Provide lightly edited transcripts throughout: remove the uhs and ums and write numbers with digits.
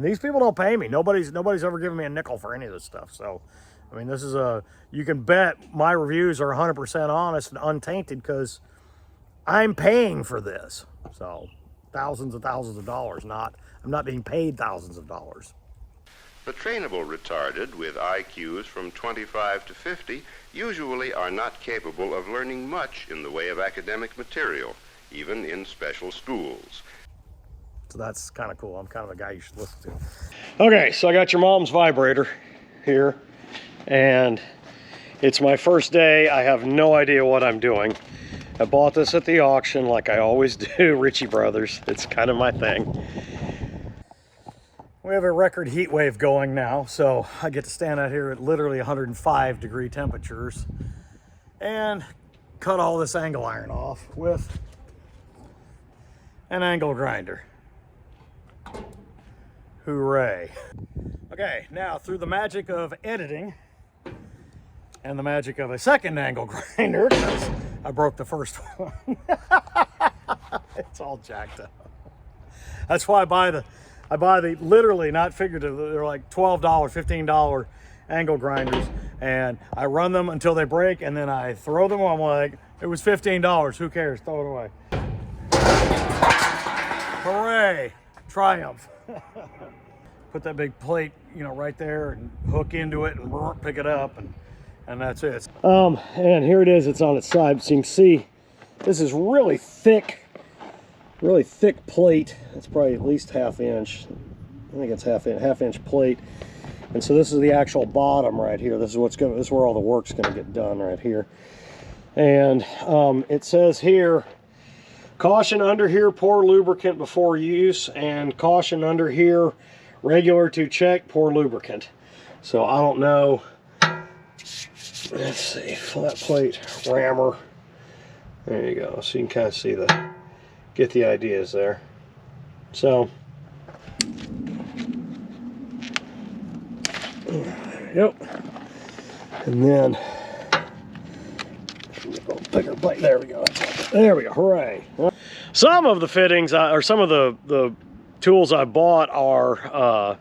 these people don't pay me. Nobody's ever given me a nickel for any of this stuff. So, I mean, this is you can bet my reviews are 100% honest and untainted because I'm paying for this. So, thousands and thousands of dollars. I'm not being paid thousands of dollars. The trainable retarded with IQs from 25 to 50 usually are not capable of learning much in the way of academic material, even in special schools. So that's kind of cool. I'm kind of a guy you should listen to. Okay, so I got your mom's vibrator here, and it's my first day. I have no idea what I'm doing. I bought this at the auction like I always do, Richie Brothers. It's kind of my thing. We have a record heat wave going now, so I get to stand out here at literally 105-degree temperatures and cut all this angle iron off with an angle grinder. Hooray. Okay, now through the magic of editing and the magic of a second angle grinder, because I broke the first one. It's all jacked up. That's why I buy the literally, not figurative, they're like $12, $15 angle grinders, and I run them until they break, and then I throw them. I'm like, it was $15, who cares, throw it away. Hooray, triumph. Put that big plate, right there, and hook into it and pick it up, and that's it. And here it is, it's on its side. So you can see this is really thick plate. It's probably at least half inch. I think it's half inch plate. And so this is the actual bottom right here. This is where all the work's gonna get done right here. And it says here, caution under here, pour lubricant before use, and caution under here, regular to check, pour lubricant. So I don't know. Let's see, flat plate rammer. There you go. So you can kind of see get the ideas there. So, yep. And then, bigger plate. There we go. There we go. Hooray. Some of the fittings, or some of the tools I bought are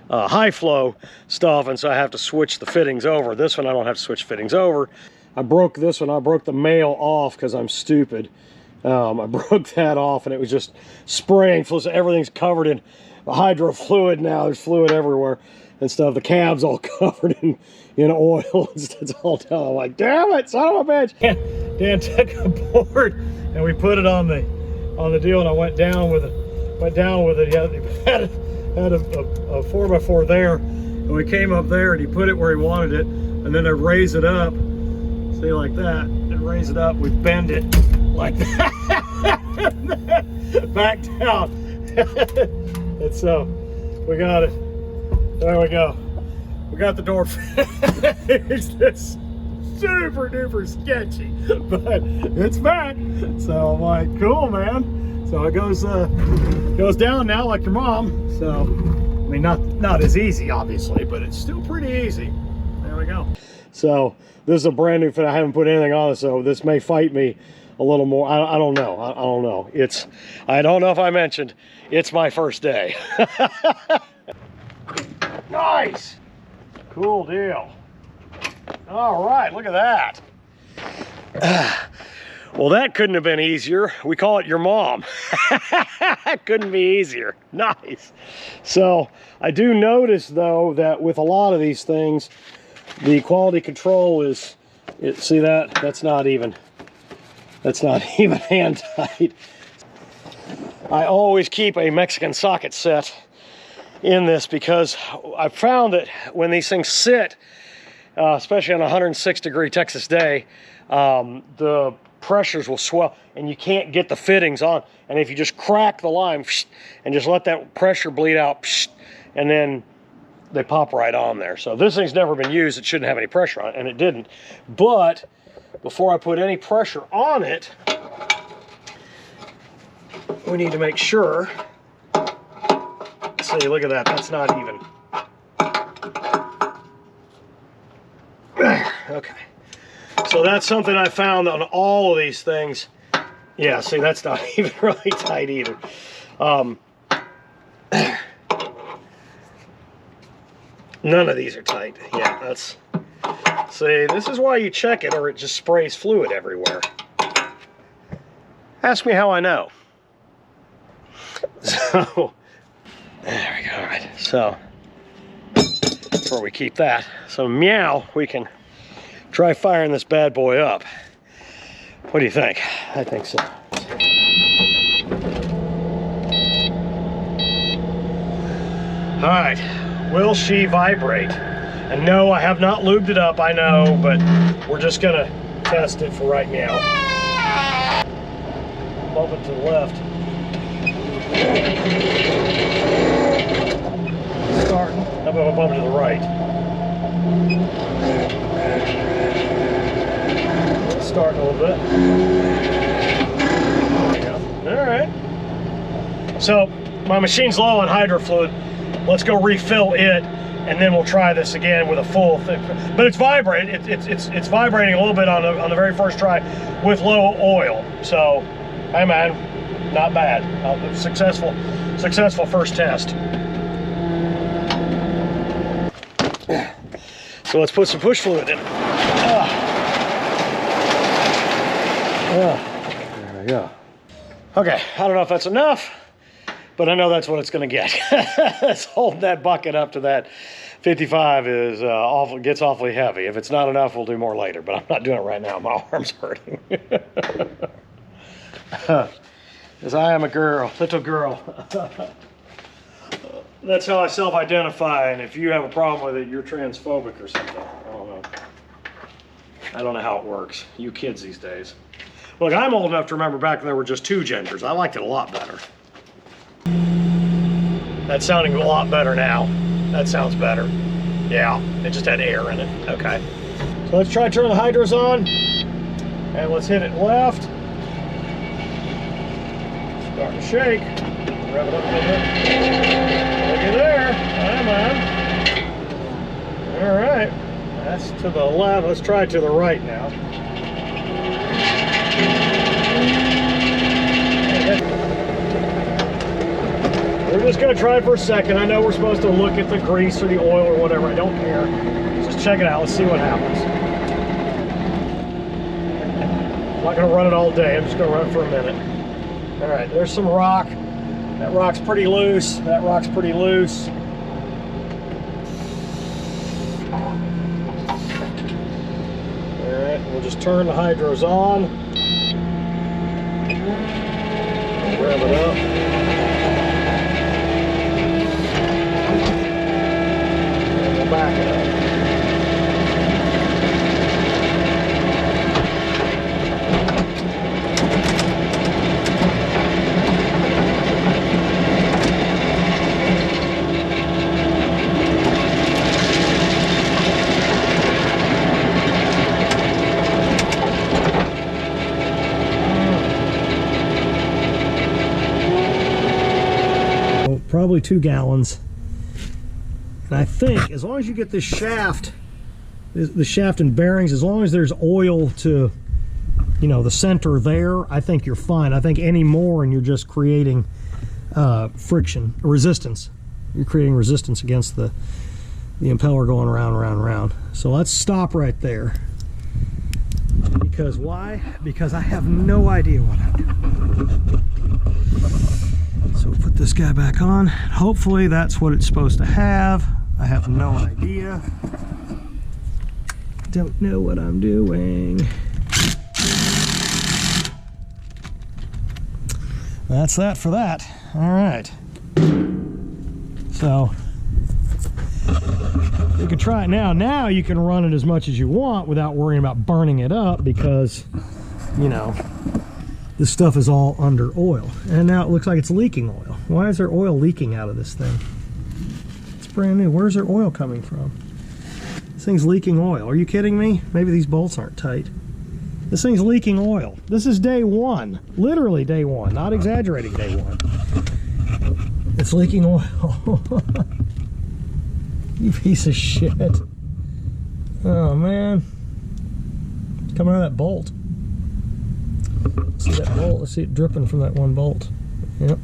high flow stuff, and so I have to switch the fittings over. This one I don't have to switch fittings over. I broke this one. I broke the male off because I'm stupid. I broke that off, and it was just spraying. So everything's covered in hydro fluid now. There's fluid everywhere and stuff. The cab's all covered in oil. It's all down. I'm like, damn it, son of a bitch. Dan took a board and we put it on the deal, and I went down with it. He had a 4x4 there, and we came up there, and he put it where he wanted it, and then I raise it up, see, like that, and raise it up. We bend it like that, and then back down. And so we got it. There we go. We got the door fixed. It's super duper sketchy, but it's back. So I'm like, cool, man. So it goes down now like your mom. So I mean, not as easy, obviously, but it's still pretty easy. There we go. So this is a brand new fit. I haven't put anything on it, so this may fight me a little more. I don't know. I don't know. I don't know if I mentioned it's my first day. Nice. Cool deal. All right, look at that. Well, that couldn't have been easier. We call it your mom. Couldn't be easier. Nice. So I do notice, though, that with a lot of these things, the quality control is, see that? That's not even hand tight. I always keep a Mexican socket set in this because I found that when these things sit, especially on a 106-degree Texas day, the pressures will swell and you can't get the fittings on. And if you just crack the line and just let that pressure bleed out, and then they pop right on there. So this thing's never been used. It shouldn't have any pressure on it, and it didn't. But before I put any pressure on it, we need to make sure. See, look at that. That's not even. Okay. So that's something I found on all of these things. Yeah, see, that's not even really tight either. None of these are tight. Yeah, that's... See, this is why you check it or it just sprays fluid everywhere. Ask me how I know. So, there we go. All right, so that's where we keep that. So meow, we can try firing this bad boy up. What do you think? I think so. All right, will she vibrate? And no, I have not lubed it up, I know, but we're just gonna test it for right now. Bump it to the left. Starting. How about I bump it to the right? Starting a little bit. There we go. All right. So my machine's low on hydro fluid. Let's go refill it, and then we'll try this again with a full thing. But it's vibrating. It's vibrating a little bit on the very first try with low oil. So, hey man, not bad. Successful first test. So let's put some push fluid in. There we go. Okay, I don't know if that's enough, but I know that's what it's going to get. Let's hold that bucket up to that 55 is gets awfully heavy. If it's not enough, we'll do more later, but I'm not doing it right now. My arm's hurting. Because I am a girl, little girl. That's how I self-identify, and if you have a problem with it, you're transphobic or something. I don't know. I don't know how it works. You kids these days. Look, I'm old enough to remember back when there were just two genders. I liked it a lot better. That's sounding a lot better now. That sounds better. Yeah, it just had air in it. Okay. So let's try to turn the hydros on. And let's hit it left. Starting to shake. Rev it up a little bit. Looky there. Hi, man. All right. That's to the left. Let's try it to the right now. We're just going to try it for a second. I know we're supposed to look at the grease or the oil or whatever. I don't care. Just check it out. Let's see what happens. I'm not going to run it all day. I'm just going to run it for a minute. All right, there's some rock. That rock's pretty loose. That rock's pretty loose. All right, we'll just turn the hydros on. Rev it up. And we'll back it up. Probably 2 gallons. And I think as long as you get this shaft, the shaft and bearings, as long as there's oil to, you know, the center there, I think you're fine. I think any more and you're just creating friction, resistance. You're creating resistance against the impeller going around. So let's stop right there. Because why? Because I have no idea what I'm doing. So we'll put this guy back on. Hopefully that's what it's supposed to have. I have no idea. Don't know what I'm doing. That's that for that. All right. So you can try it now. Now you can run it as much as you want without worrying about burning it up because, you know, this stuff is all under oil. And now it looks like it's leaking oil. Why is there oil leaking out of this thing? It's brand new. Where's there oil coming from? This thing's leaking oil. Are you kidding me? Maybe these bolts aren't tight. This thing's leaking oil. This is day one. Literally day one. Not exaggerating, day one. It's leaking oil. You piece of shit. Oh, man. It's coming out of that bolt. See that bolt? Let's see it dripping from that one bolt. Yep.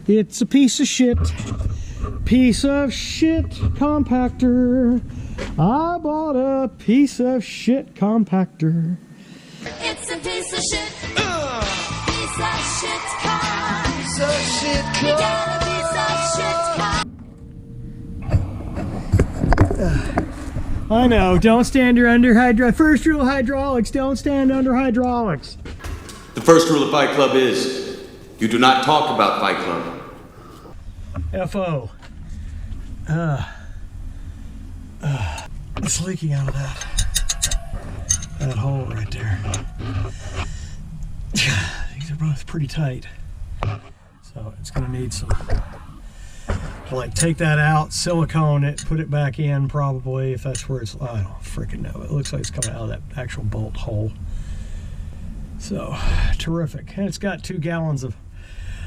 It's a piece of shit. Piece of shit compactor. I bought a piece of shit compactor. It's a piece of shit. Piece of shit car. Piece of shit car. You got a piece of shit car. I know, don't stand under hydraulics. First rule of hydraulics, don't stand under hydraulics. The first rule of Fight Club is, you do not talk about Fight Club. FO. It's leaking out of that hole right there. These are both pretty tight. So it's gonna need some, like, take that out, silicone it, put it back in probably, if that's where it's, I don't freaking know. It looks like it's coming out of that actual bolt hole. So, terrific. And it's got 2 gallons of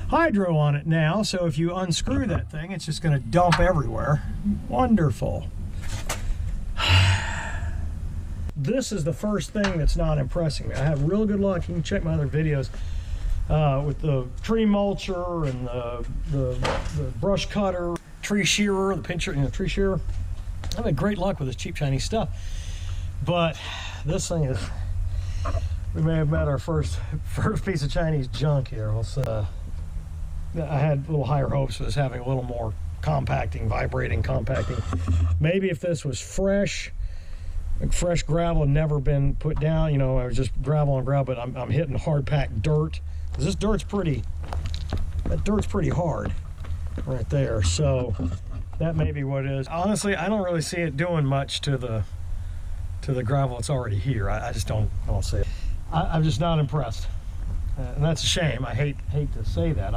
hydro on it now, so if you unscrew that thing, it's just gonna dump everywhere. Wonderful. This is the first thing that's not impressing me. I have real good luck. You can check my other videos with the tree mulcher and the brush cutter, tree shearer, the pincher, tree shearer. I've had great luck with this cheap Chinese stuff, but this thing is, we may have met our first piece of Chinese junk here. I had a little higher hopes of this having a little more compacting, vibrating, compacting. Maybe if this was fresh, like fresh gravel had never been put down, you know, I was just gravel on gravel, but I'm hitting hard packed dirt. This dirt's pretty hard right there. So that may be what it is. Honestly, I don't really see it doing much to the gravel that's already here. I just don't see it. I'm just not impressed. And that's a shame. I hate to say that.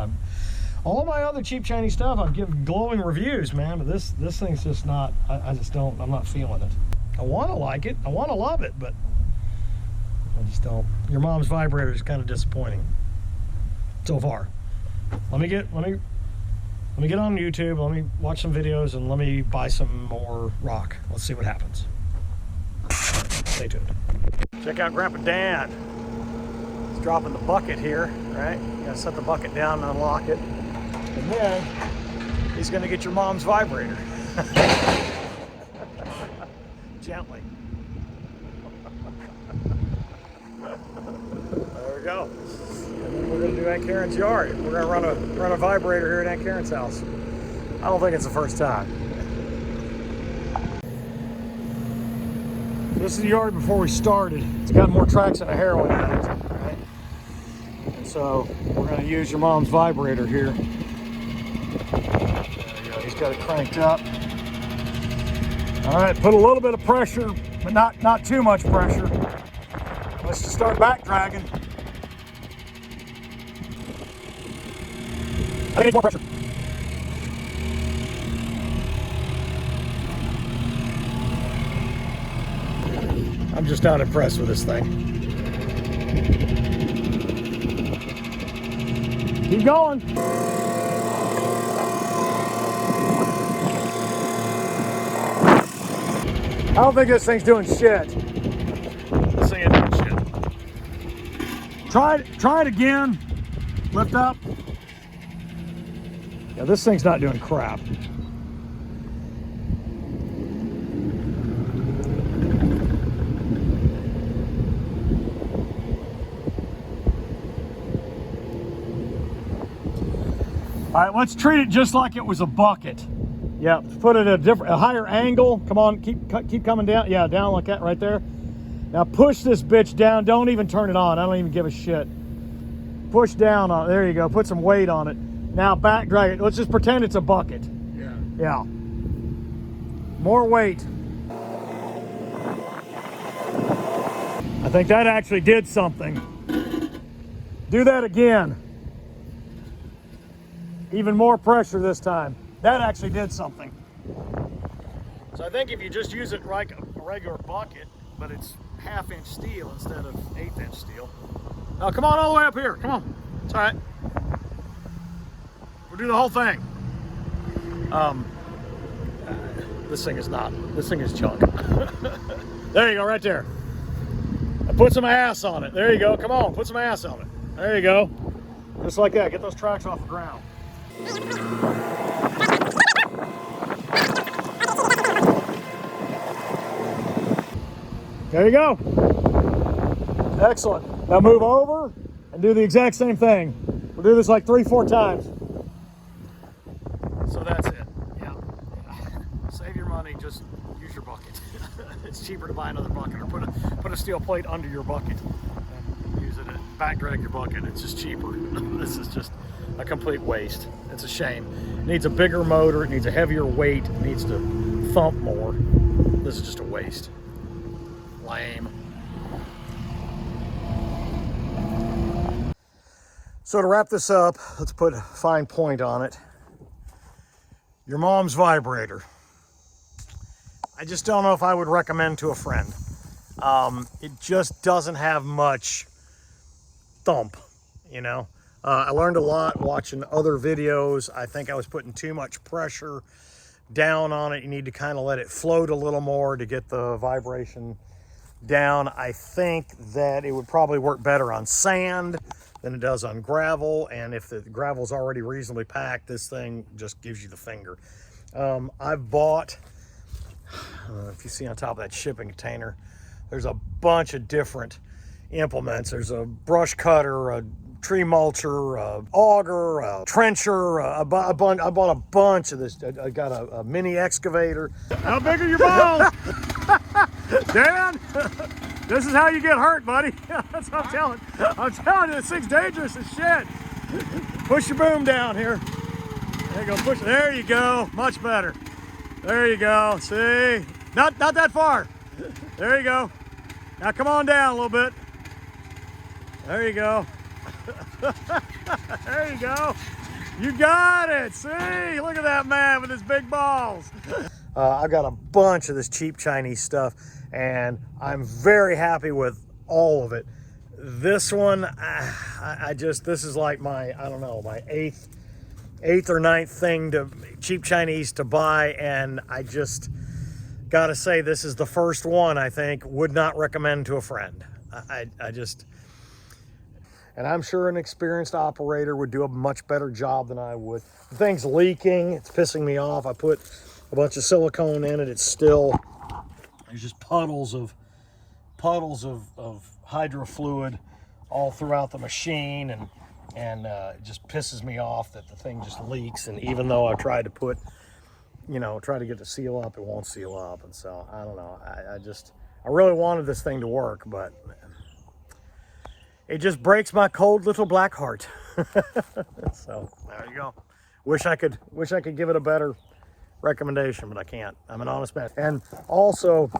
All my other cheap Chinese stuff, I've given glowing reviews, man, but this thing's just not, I'm not feeling it. I want to like it, I want to love it, but I just don't. Your mom's vibrator is kind of disappointing so far. Let me get on YouTube, let me watch some videos, and let me buy some more rock. Let's see what happens. Stay tuned. Check out Grandpa Dan. He's dropping the bucket here, right? You gotta set the bucket down and unlock it. And then he's gonna get your mom's vibrator. Gently. There we go. And then we're gonna do Aunt Karen's yard. We're gonna run a vibrator here at Aunt Karen's house. I don't think it's the first time. This is the yard before we started. It's got more tracks than a heroin addict, right? And so we're gonna use your mom's vibrator here. There we go. He's got it cranked up. All right, put a little bit of pressure, but not too much pressure. Let's just start back dragging. I need more pressure. I'm just not impressed with this thing. Keep going. I don't think this thing's doing shit. This thing ain't doing shit. Try it again. Lift up. Yeah, this thing's not doing crap. All right, let's treat it just like it was a bucket. Yeah, put it at a higher angle. Come on, keep coming down. Yeah, down like that right there. Now push this bitch down. Don't even turn it on. I don't even give a shit. Push down on it. There you go. Put some weight on it. Now back drag it. Let's just pretend it's a bucket. Yeah. Yeah. More weight. I think that actually did something. Do that again. Even more pressure this time. That actually did something. So I think if you just use it like a regular bucket, but it's 1/2 inch steel instead of 1/8 inch steel. Now come on all the way up here, come on. It's all right. We'll do the whole thing. This thing is junk. There you go, right there. Now put some ass on it. There you go, come on, put some ass on it. There you go. Just like that, get those tracks off the ground. There you go. Excellent. Now move over and do the exact same thing. We'll do this like 3-4 times. So that's it. Yeah. Save your money, just use your bucket. It's cheaper to buy another bucket or put a steel plate under your bucket and use it and back drag your bucket. It's just cheaper. This is just a complete waste. It's a shame. It needs a bigger motor, it needs a heavier weight, it needs to thump more. This is just a waste. Lame. So to wrap this up, let's put a fine point on it. Your mom's vibrator. I just don't know if I would recommend to a friend. It just doesn't have much thump, you know. I learned a lot watching other videos. I think I was putting too much pressure down on it. You need to kind of let it float a little more to get the vibration down. I think that it would probably work better on sand than it does on gravel, and if the gravel's already reasonably packed, this thing just gives you the finger. I've bought, if you see on top of that shipping container, there's a bunch of different implements. There's a brush cutter, a tree mulcher, a auger, a trencher, I bought a bunch of this. I got a mini excavator. How big are your balls? Dan, this is how you get hurt, buddy. That's what I'm telling. I'm telling you, this thing's dangerous as shit. Push your boom down here. There you go, push. There you go, much better. There you go, see? Not that far. There you go. Now come on down a little bit. There you go. There you go. You got it. See, look at that man with his big balls. I've got a bunch of this cheap Chinese stuff, and I'm very happy with all of it. This one, this is like my, I don't know, my eighth or ninth thing to cheap Chinese to buy, and I just gotta say this is the first one I think would not recommend to a friend. And I'm sure an experienced operator would do a much better job than I would. The thing's leaking, it's pissing me off. I put a bunch of silicone in it, it's still, there's just puddles of hydro fluid all throughout the machine, and it just pisses me off that the thing just leaks. And even though I've tried to put, try to get it to seal up, it won't seal up. And so, I don't know, I really wanted this thing to work, but it just breaks my cold little black heart. So there you go. Wish I could give it a better recommendation, but I can't. I'm an honest man. And also,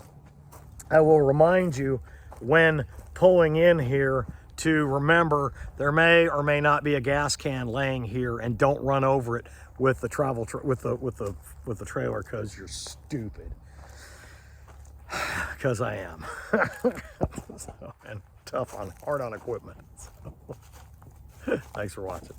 I will remind you when pulling in here to remember there may or may not be a gas can laying here, and don't run over it with the with the trailer, because you're stupid. Because I am. So, and hard on equipment. So, thanks for watching.